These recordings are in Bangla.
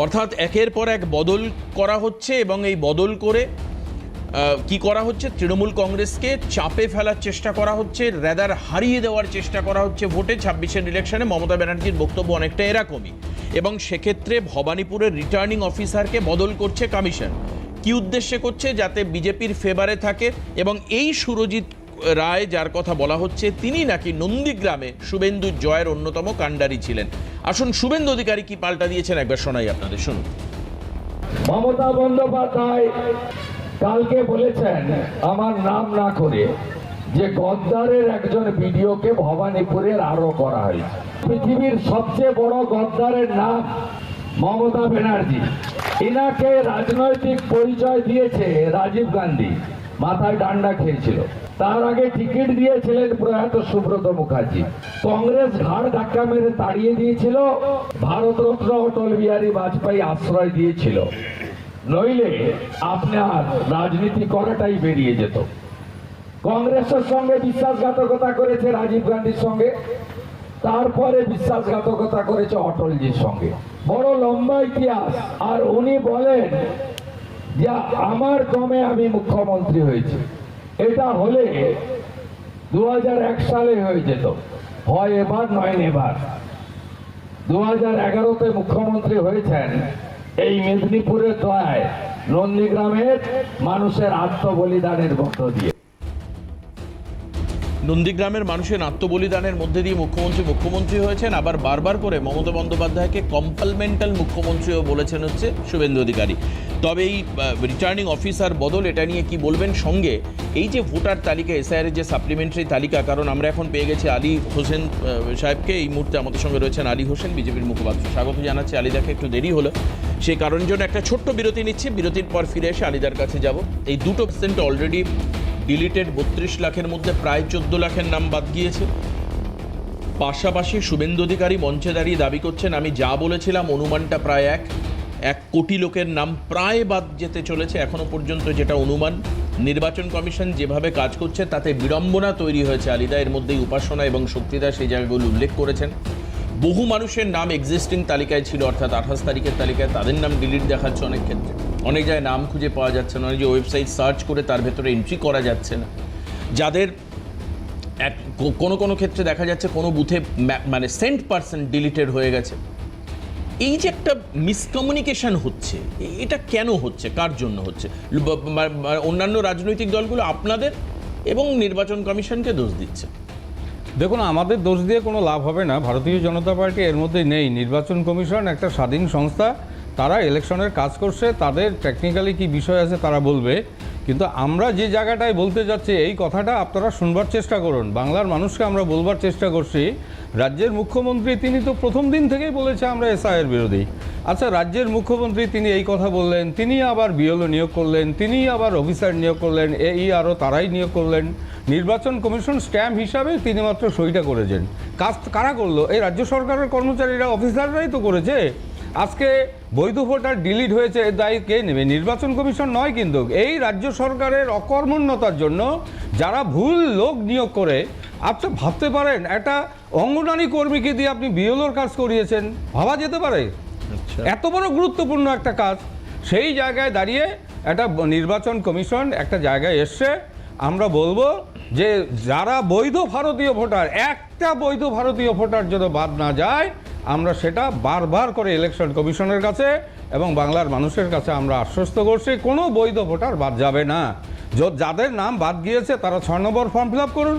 অর্থাৎ একের পর এক বদল করা হচ্ছে এবং এই বদল করে কি করা হচ্ছে, তৃণমূল কংগ্রেসকে চাপে ফেলার চেষ্টা করা হচ্ছে, রেদার হারিয়ে দেওয়ার চেষ্টা করা হচ্ছে ভোটে। 26-এর ইলেকশনে মমতা ব্যানার্জির বক্তব্য অনেকটা এরকমই, এবং সেক্ষেত্রে ভবানীপুরের রিটার্নিং অফিসারকে বদল করছে কমিশন। কি উদ্দেশ্যে করছে? যাতে বিজেপির ফেভারে থাকে। এবং এই সুরজিৎ রায় যার কথা বলা হচ্ছে, তিনি নাকি নন্দীগ্রামে শুভেন্দু জয়ের অন্যতম কাণ্ডারি ছিলেন। আসুন শুভেন্দু অধিকারী কি পাল্টা দিয়েছেন একবার শোনাই আপনাদের, শুনুন। মমতা বন্দ্যোপাধ্যায় কালকে বলেছেন আমার নাম না করে যে গদ্দারের একজন ভিডিওকে ভবানীপুরের আরো করা হয়েছে। পৃথিবীর সবচেয়ে বড় গদ্দারের নাম মমতা ব্যানার্জি। ইনাকে রাজনৈতিক পরিচয় দিয়েছে রাজীব গান্ধী, মাথায় ডান্ডা খেয়েছিল। তার আগে টিকিট দিয়েছিলেন প্রয়াত সুব্রত মুখার্জি। কংগ্রেস ঘাড় ধাক্কা মেরে তাড়িয়ে দিয়েছিল, ভারতরত্ন অটল বিহারী বাজপেয়ী আশ্রয় দিয়েছিল। নইলে আপনার রাজনীতি করাটাই বেরিয়ে যেত। কংগ্রেসের সঙ্গে বিশ্বাসঘাতকতা করেছে রাজীব গান্ধীর সঙ্গে, তারপরে বিশ্বাসঘাতকতা করেছে অটলজির সঙ্গে। বড় লম্বা ইতিহাস। আর উনি বলেন যে আমার দমে আমি মুখ্যমন্ত্রী হয়েছি। এটা হলে 2001 সালে হয়ে যেত, হয় এবার নয় এবার। 2011-তে মুখ্যমন্ত্রী হয়েছেন এই মেদিনীপুরের দয়ায়, নন্দীগ্রামের মানুষের আত্মবলিদানের মধ্য দিয়ে। নন্দীগ্রামের মানুষের আত্মবলিদানের মধ্যে দিয়ে মুখ্যমন্ত্রী হয়েছেন। আবার বারবার করে মমতা বন্দ্যোপাধ্যায়কে কম্পালমেন্টাল মুখ্যমন্ত্রীও বলেছেন হচ্ছে শুভেন্দু অধিকারী। তবে এই রিটার্নিং অফিসার বদল, এটা নিয়ে কি বলবেন? সঙ্গে এই যে ভোটার তালিকা, এসআইআর যে সাপ্লিমেন্টারি তালিকা, কারণ আমরা এখন পেয়ে গেছি আলী হোসেন সাহেবকে। এই মুহূর্তে আমাদের সঙ্গে রয়েছেন আলী হোসেন, বিজেপির মুখপাত্র। স্বাগত জানাচ্ছি আলীদাকে। একটু দেরি হলো, সেই কারণের জন্য একটা ছোট্ট বিরতি নিচ্ছি। বিরতির পর ফিরে এসে আলীদার কাছে যাব। এই 2% অলরেডি ডিলিটেড, 32 লাখের মধ্যে প্রায় 14 লাখের নাম বাদ গিয়েছে। পাশাপাশি শুভেন্দু অধিকারী মঞ্চে দাঁড়িয়ে দাবি করছেন, আমি যা বলেছিলাম অনুমানটা প্রায় 1 কোটি লোকের নাম প্রায় বাদ যেতে চলেছে। এখনো পর্যন্ত যেটা অনুমান, নির্বাচন কমিশন যেভাবে কাজ করছে তাতে বিড়ম্বনা তৈরি হয়েছে। আলিদা এর মধ্যেই উপাসনা এবং শক্তিদা সেই জায়গাগুলো উল্লেখ করেছেন। বহু মানুষের নাম এক্সিস্টিং তালিকায় ছিল, অর্থাৎ 28 তারিখের তালিকায়, তাদের নাম ডিলিট দেখাচ্ছে অনেক ক্ষেত্রে। অনেক জায়গায় নাম খুঁজে পাওয়া যাচ্ছে না, অনেক যে ওয়েবসাইট সার্চ করে তার ভেতরে এন্ট্রি করা যাচ্ছে না। যাদের কোনো ক্ষেত্রে দেখা যাচ্ছে কোনো বুথে মানে % ডিলিটেড হয়ে গেছে। এই যে একটা মিসকমিউনিকেশন হচ্ছে, এটা কেন হচ্ছে, কার জন্য হচ্ছে? অন্যান্য রাজনৈতিক দলগুলো আপনাদের এবং নির্বাচন কমিশনকে দোষ দিচ্ছে। দেখুন, আমাদের দোষ দিয়ে কোনো লাভ হবে না। ভারতীয় জনতা পার্টি এর মধ্যে নেই। নির্বাচন কমিশন একটা স্বাধীন সংস্থা, তারা ইলেকশনের কাজ করছে, তাদের টেকনিক্যালি কি বিষয় আছে তারা বলবে। কিন্তু আমরা যে জায়গাটায় বলতে যাচ্ছি, এই কথাটা আপনারা শুনবার চেষ্টা করুন। বাংলার মানুষকে আমরা বলবার চেষ্টা করছি, রাজ্যের মুখ্যমন্ত্রী তিনি তো প্রথম দিন থেকেই বলেছে আমরা এসআইআর বিরোধী। আচ্ছা, রাজ্যের মুখ্যমন্ত্রী তিনি এই কথা বললেন, তিনি আবার বিএলও নিয়োগ করলেন, তিনি আবার অফিসার নিয়োগ করলেন, আরও তারাই নিয়োগ করলেন। নির্বাচন কমিশন স্ট্যাম্প হিসাবে তিনি মাত্র সইটা করেছেন। কাজ কারা করলো? এই রাজ্য সরকারের কর্মচারীরা, অফিসাররাই তো করেছে। আজকে বৈধ ভোটার ডিলিট হয়েছে, এর দায়ী কে নেবে? নির্বাচন কমিশন নয়। কিন্তু এই রাজ্য সরকারের অকর্মণ্যতার জন্য যারা ভুল লোক নিয়োগ করে, আচ্ছা ভাবতে পারেন একটা অঙ্গনারী কর্মীকে দিয়ে আপনি বিএলওর কাজ করিয়েছেন, ভাবা যেতে পারে? এত বড় গুরুত্বপূর্ণ একটা কাজ, সেই জায়গায় দাঁড়িয়ে একটা নির্বাচন কমিশন একটা জায়গায় এসছে। আমরা বলবো যে যারা বৈধ ভারতীয় ভোটার, একটা বৈধ ভারতীয় ভোটার যেন বাদ না যায়, আমরা সেটা বারবার করে ইলেকশন কমিশনের কাছে এবং বাংলার মানুষের কাছে আমরা আশ্বস্ত করছি, কোনো বৈধ ভোটার বাদ যাবে না। যাদের নাম বাদ গিয়েছে তারা 6 নম্বর ফর্ম ফিল আপ করুন।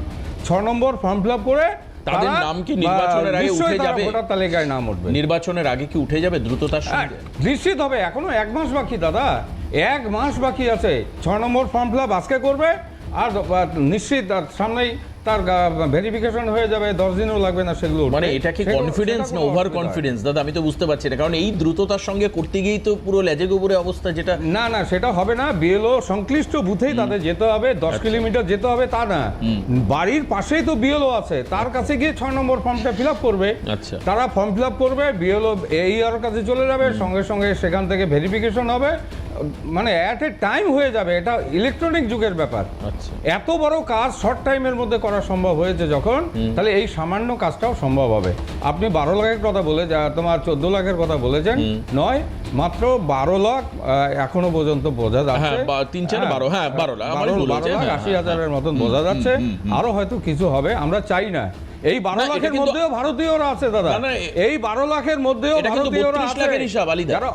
6 নম্বর ফর্ম ফিল আপ করে তাদের নাম কি নির্বাচনের আগে উঠে যাবে? ভোটার তালিকায় নাম উঠবে। নির্বাচনের আগে কি উঠে যাবে দ্রুততার সঙ্গে? নিশ্চিত হবে। এখনো 1 মাস বাকি দাদা, 1 মাস বাকি আছে। 6 নম্বর ফর্ম ফিল আপ আজকে করবে, আর নিশ্চিত সামনেই তার ভেরিফিকেশন হয়ে যাবে, 10 দিনও লাগবে না সেগুলো। মানে এটা কি কনফিডেন্স না ওভার কনফিডেন্স দাদা? আমি তো বুঝতে পারছি না, কারণ এই দ্রুততার সঙ্গে করতে গিয়েই তো পুরো লেজে গোবরে অবস্থা। যেটা না সেটা হবে না। বিএলও সংশ্লিষ্ট বুথেই তাদের যেতে হবে, 10 কিলোমিটার যেতে হবে তা না। বাড়ির পাশেই তো বিএলও আছে, তার কাছে গিয়ে 6 নম্বর ফর্মটা ফিল আপ করবে। তারা ফর্ম ফিল আপ করবে, বিএলও AER কাছে চলে যাবে, সঙ্গে সঙ্গে সেখান থেকে ভেরিফিকেশন হবে, মানে অ্যাট এ টাইম হয়ে যাবে, এটা ইলেকট্রনিক যুগের ব্যাপার। আচ্ছা, এত বড় কাজ শর্ট টাইমের মধ্যে করা সম্ভব হয়েছে যখন, তাহলে এই সামান্য কাজটাও সম্ভব হবে। আপনি 12 লাখের কথা বলে তোমার 14 লাখের কথা বলেছেন, নয় মাত্র 12 লাখ এখনো পর্যন্ত বোঝা যাচ্ছে। হ্যাঁ, 3-4-12, হ্যাঁ 12 লাখ, আমার ভুল হয়েছে, 12 লাখ হ্যাঁ, 80,000-এর মতন বোঝা যাচ্ছে। আরো হয়তো কিছু হবে, আমরা চাই না। এই 12 এটা লাখের কিন্তু- মধ্যেও ভারতীয়রা আছে দাদা, না, না, এই 12 লাখের মধ্যেও এটা কিন্তু ভারতীয়রা 32 আছে। লাখের হিসাব আলিদা, যারা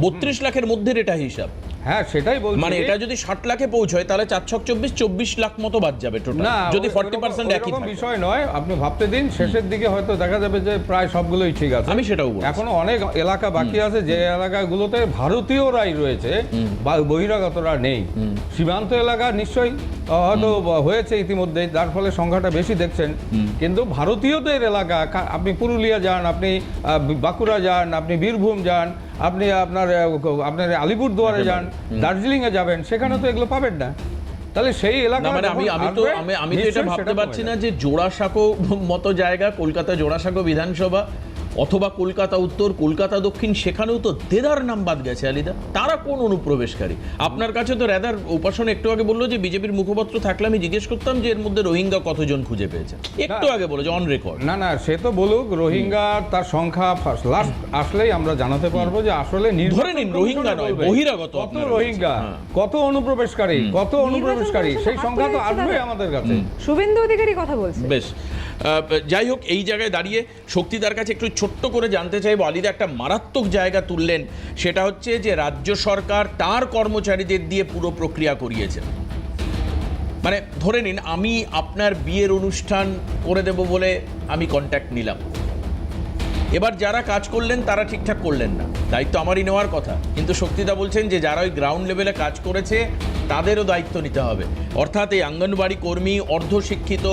32 লাখের মধ্যে এটা হিসাব, হ্যাঁ সেটাই বলছি। মানে এটা যদি 60 লাখে পৌঁছয় তাহলে 4-24 লাখ মতো বাদ যাবে টোটাল, না, যদি ওই- 40% একই ওইরকম থাকে। বিষয় নয়, আপনি ভাবতে দিন, শেষের দিকে হয়তো দেখা যাবে যে প্রায় সবগুলোই ঠিক আছে। আমি সেটাও বলছি। এখনো অনেক এলাকা বাকি আছে যে এলাকাগুলোতে ভারতীয়রাই রয়েছে বা বহিরাগতরা নেই। সীমান্ত এলাকা নিশ্চয়ই হয়তো হয়েছে ইতিমধ্যে, যার ফলে সংখ্যাটা বেশি দেখছেন, কিন্তু ভারতীয়দের এলাকা, আপনি পুরুলিয়া যান, আপনি বাঁকুড়া যান, আপনি বীরভূম যান, আপনি আপনার আলিপুরদুয়ারে যান, দার্জিলিংয়ে যাবেন, সেখানে তো এগুলো পাবেন না। তাহলে সেই এলাকা না, মানে আমি তো এটা ভাবতে পারছি না যে জোড়াসাঁকো মতো জায়গা, কলকাতা জোড়াসাঁকো বিধানসভা অথবা কলকাতা উত্তর, কলকাতা দক্ষিণ, সেখানেও তো দেদার নাম বাদ গেছে আলিদা। তারা কোন অনুপ্রবেশকারী? আপনার কাছে তো রেদার উপাসনা একটু আগে বললো যে বিজেপির মুখপাত্র থাকলে আমি জিজ্ঞেস করতাম যে এর মধ্যে রোহিঙ্গা কতজন খুঁজে পেয়েছে, একটু আগে বলে যে অন রেকর্ড। না, সে তো বলুক, রোহিঙ্গা তার সংখ্যা লাস্ট আসলেই আমরা জানাতে পারবো যে আসলে ধরে নিন রোহিঙ্গা নয়, বহিরাগত কত আপনারা রোহিঙ্গা, বলছেন। কত অনুপ্রবেশকারী, সেই সংখ্যা তো আসবে আমাদের কাছে। শুভেন্দু অধিকারী কথা বলছে। বেশ, যাই হোক, এই জায়গায় দাঁড়িয়ে শক্তিদার কাছে একটু ছোট্ট করে জানতে চাইবো, আলিদা একটা মারাত্মক জায়গা তুললেন, সেটা হচ্ছে যে রাজ্য সরকার তার কর্মচারীদের দিয়ে পুরো প্রক্রিয়া করিয়েছে। মানে ধরে নিন আমি আপনার বিয়ের অনুষ্ঠান করে দেব বলে আমি কন্ট্যাক্ট নিলাম, এবার যারা কাজ করলেন তারা ঠিকঠাক করলেন না, দায়িত্ব আমারই নেওয়ার কথা, কিন্তু শক্তিদা বলছেন যে যারা ওই গ্রাউন্ড লেভেলে কাজ করেছে তাদেরও দায়িত্ব নিতে হবে। অর্থাৎ এই অঙ্গনবাড়ি কর্মী, অর্ধশিক্ষিত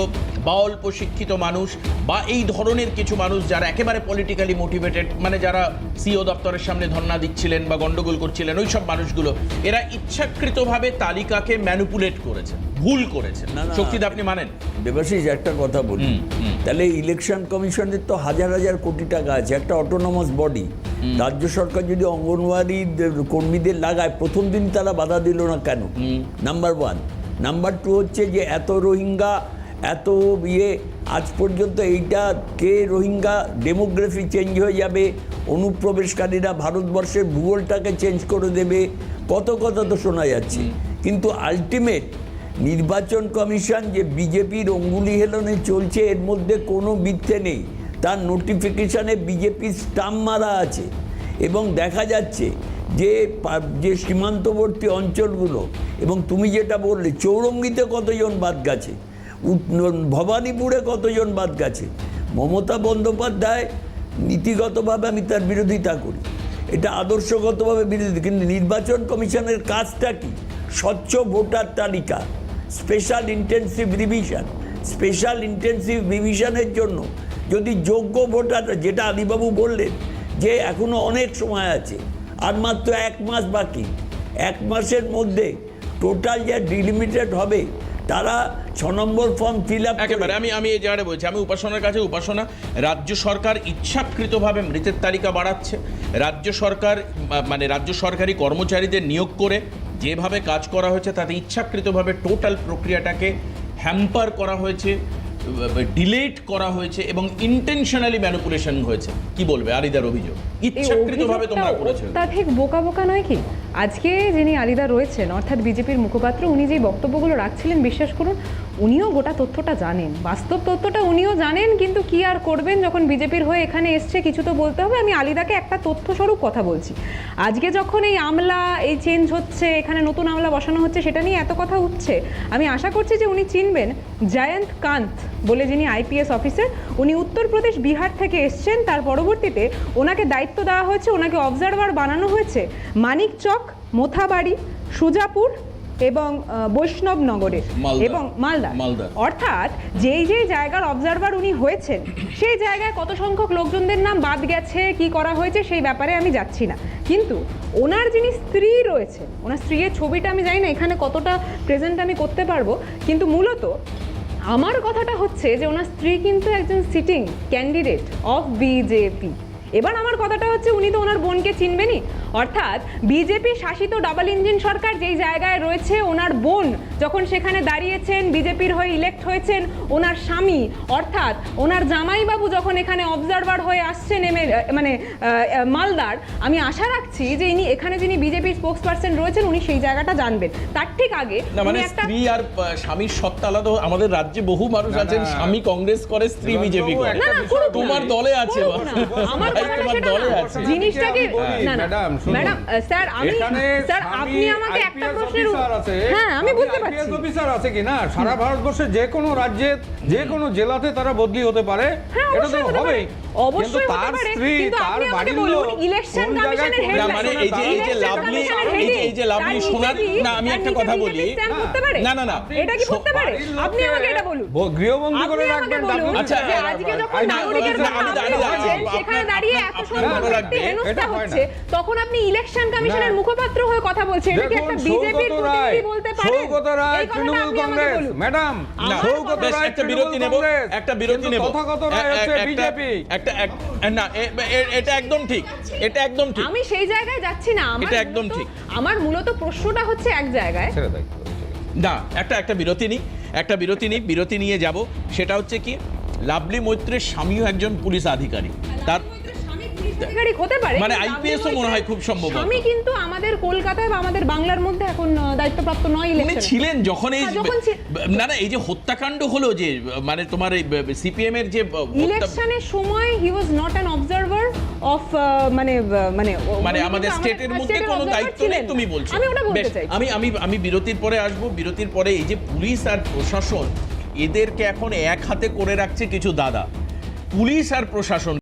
বা অল্প শিক্ষিত মানুষ বা এই ধরনের কিছু মানুষ যারা একেবারে পলিটিক্যালি মোটিভেটেড, মানে যারা সিও দপ্তরের সামনে ধর্ণা দিচ্ছিলেন বা গন্ডগোল করছিলেন, ওই সব মানুষগুলো এরা ইচ্ছাকৃতভাবে তালিকাকে ম্যানিপুলেট করেছে, ভুল করেছে। শক্তিদা আপনি মানেন? দেবাশিস, একটা কথা বলি, তাহলে ইলেকশন কমিশনের তো হাজার হাজার কোটি টাকা আছে, একটা অটোনমাস বডি। রাজ্য সরকার যদি অঙ্গনওয়াড়ি কর্মীদের লাগায়, প্রথম দিন তারা বাধা দিল না কেন? নাম্বার 1। নাম্বার 2 হচ্ছে যে এত রোহিঙ্গা, এত আজ পর্যন্ত এইটা কে রোহিঙ্গা ডেমোগ্রাফি চেঞ্জ হয়ে যাবে, অনুপ্রবেশকারীরা ভারতবর্ষের ভূগোলটাকে চেঞ্জ করে দেবে, কত কথা তো শোনা যাচ্ছে। কিন্তু আলটিমেট নির্বাচন কমিশন যে বিজেপির অঙ্গুলি হেলনে চলছে, এর মধ্যে কোনো মিথ্যে নেই। তার নোটিফিকেশানে বিজেপির স্টাম্প মারা আছে, এবং দেখা যাচ্ছে যে সীমান্তবর্তী অঞ্চলগুলো, এবং তুমি যেটা বললে চৌরঙ্গিতে কতজন বাদ গেছে, ভবানীপুরে কতজন বাদ গেছে। মমতা বন্দ্যোপাধ্যায় নীতিগতভাবে আমি তার বিরোধিতা করি, এটা আদর্শগতভাবে বিরোধী, কিন্তু নির্বাচন কমিশনের কাজটা কি? স্বচ্ছ ভোটার তালিকা, স্পেশাল ইন্টেনসিভ রিভিশনের জন্য যদি যোগ্য ভোটার, যেটা আদিবাবু বললেন যে এখনো অনেক সময় আছে, আর মাত্র 1 মাস বাকি, 1 মাসের মধ্যে টোটাল যা ডিলিমিটেড হবে তারা 6 নম্বর ফর্ম ফিল আপ। একেবারে আমি এই জায়গাটা বলছি, আমি উপাসনার কাছে উপাসনা, রাজ্য সরকার ইচ্ছাকৃতভাবে মৃতের তালিকা বাড়াচ্ছে। রাজ্য সরকার মানে রাজ্য সরকারি কর্মচারীদের নিয়োগ করে যেভাবে কাজ করা হয়েছে তাতে ইচ্ছাকৃতভাবে টোটাল প্রক্রিয়াটাকে হ্যাম্পার করা হয়েছে, ডিলেট করা হয়েছে এবং ইন্টেনশনালি ম্যানিপুলেশন হয়েছে। কি বলবে আলিদার অভিযোগ? ইচ্ছাকৃতভাবে তোমরা করেছো। অত্যাধিক বোকা নয় কি? আজকে যিনি আলিদা রয়েছেন, অর্থাৎ বিজেপির মুখপাত্র, উনি যে বক্তব্যগুলো রাখছিলেন, বিশ্বাস করুন উনিও গোটা তথ্যটা জানেন, বাস্তব তথ্যটা উনিও জানেন, কিন্তু কি আর করবেন, যখন বিজেপির হয়ে এখানে এসছে কিছু তো বলতে হবে। আমি আলিদাকে একটা তথ্যস্বরূপ কথা বলছি। আজকে যখন এই আমলা, এই চেঞ্জ হচ্ছে, এখানে নতুন আমলা বসানো হচ্ছে, সেটা নিয়ে এত কথা উঠছে, আমি আশা করছি যে উনি চিনবেন জয়ন্ত কান্ত বলে যিনি IPS অফিসার, উনি উত্তরপ্রদেশ, বিহার থেকে এসছেন। তার পরবর্তীতে ওনাকে দায়িত্ব দেওয়া হয়েছে, ওনাকে অবজারভার বানানো হয়েছে মানিকচক, মোথাবাড়ি, সুজাপুর এবং বৈষ্ণবনগরে এবং মালদা। অর্থাৎ যেই জায়গার অবজারভার উনি হয়েছেন, সেই জায়গায় কত সংখ্যক লোকজনদের নাম বাদ গেছে, কি করা হয়েছে সেই ব্যাপারে আমি যাচ্ছি না, কিন্তু ওনার যিনি স্ত্রী রয়েছে, ওনার স্ত্রীর ছবিটা আমি জানি না এখানে কতটা প্রেজেন্ট আমি করতে পারবো, কিন্তু মূলত আমার কথাটা হচ্ছে যে ওনার স্ত্রী কিন্তু একজন সিটিং ক্যান্ডিডেট অফ বিজেপি, এবার আমার কথাটা হচ্ছে উনি তো ওনার বোনকে চিনবেনই, অর্থাৎ বিজেপি শাসিত ডাবল ইঞ্জিন সরকার যেই জায়গায় রয়েছে, ওনার বোন যখন সেখানে দাঁড়িয়েছেন, বিজেপির হয়ে ইলেক্ট হয়েছেন, ওনার স্বামী অর্থাৎ ওনার জামাইবাবু যখন এখানে অবজারভার হয়ে আসছেন মালদার, আমি আশা রাখছি যে ইনি এখানে যিনি বিজেপির স্পোক্স পার্সন রয়েছেন উনি সেই জায়গাটা জানবেন। তার ঠিক আগে না মানে উনি একটা স্ত্রী আর স্বামীর সত্তা আলাদা। আমাদের রাজ্যে বহু মানুষ আছেন স্বামী কংগ্রেস করে, স্ত্রী বিজেপি করে। না, না, করুক না। তোমার দলে আছে, করুক না। আমার ভাই, কথাটা তোমার সেটা দলে না। আছে। জিনিসটাকে না, না, ম্যাডাম, শুনুন। ম্যাডাম, স্যার স্যার আপনি আমাকে একটা প্রশ্নের হ্যাঁ আমি বুঝতে পারছি। অফিসার আছে কি না সারা ভারতবর্ষে যে কোনো রাজ্যে যে কোনো জেলাতে তারা বদলি হতে পারে, হ্যাঁ, এটা তো অবশ্যই হতে হবেই। পারে। অবশ্যই কিন্তু হতে তার পারে, স্ত্রী, কিন্তু তার আপনি আমাকে বাড়ির বলুন, লোক ইলেকশন কোন জায়গায় কমিশনের কোন না হেড মানে এই যে লাভলি, এই যে লাভলি শোনার, না আমি একটা কথা বলি, না না না এটা কি করতে পারে? আপনি আমাকে এটা বলুন। গৃহবন্দী করে আপনি আমাকে রাখবেন। বলুন আচ্ছা, যে আজকে যখন আইন নাগরিকের না, ভোট আমি দাঁড়িয়ে হচ্ছে, আছি। সেখানে দাঁড়িয়ে এত আপনার সুন্দর ভালো একটি লাগবে, হেনস্থা এটা হয় হচ্ছে, তখন আপনি ইলেকশন কমিশনের না। মুখপাত্র হয়ে কথা বলছেন। এটা কি একটা বিজেপির প্রতিনিধি বলতে পারে? সৌগত রায় তৃণমূল কংগ্রেস, ম্যাডাম না, সৌগত বেশ, রায় একটা বিরতি নেব, একটা বিরতি নেব। তথাগত রায় হচ্ছে বিজেপি। না এটা একদম ঠিক, এটা একদম ঠিক। আমি সেই জায়গায় যাচ্ছি না। এটা একদম ঠিক। আমার মূলত প্রশ্নটা হচ্ছে এক জায়গায়। ছেড়ে দেয়। না একটা বিরতি নিই, বিরতি নিয়ে যাব। সেটা হচ্ছে কি, লাভলি মৈত্রের স্বামীও একজন পুলিশ আধিকারিক, তার আধিকারিক হতে পারে, মানে কিন্তু IPS ও মনে হয় খুব সম্ভবত। আমি কিন্তু আমাদের কলকাতায় বা আমাদের বাংলার মধ্যে এখন দায়িত্বপ্রাপ্ত নয় উনি ইলেকশনে। ছিলেন যখন এই হ্যাঁ, যখন না এই যে হত্যাকাণ্ড হলো, যে মানে তোমার এই সিপিএম এর যে ইলেকশনের সময় he was not an observer of মানে আমাদের স্টেটের মধ্যে কোনো দায়িত্ব নেই তুমি বলছো। আমি ওটা বলতে বেশ, চাই। আমি বিরতির পরে আসবো। বিরতির পরে এই যে পুলিশ আর প্রশাসন, এদেরকে এখন এক হাতে করে রাখছে কিছু দাদা। পুলিশ আর প্রশাসন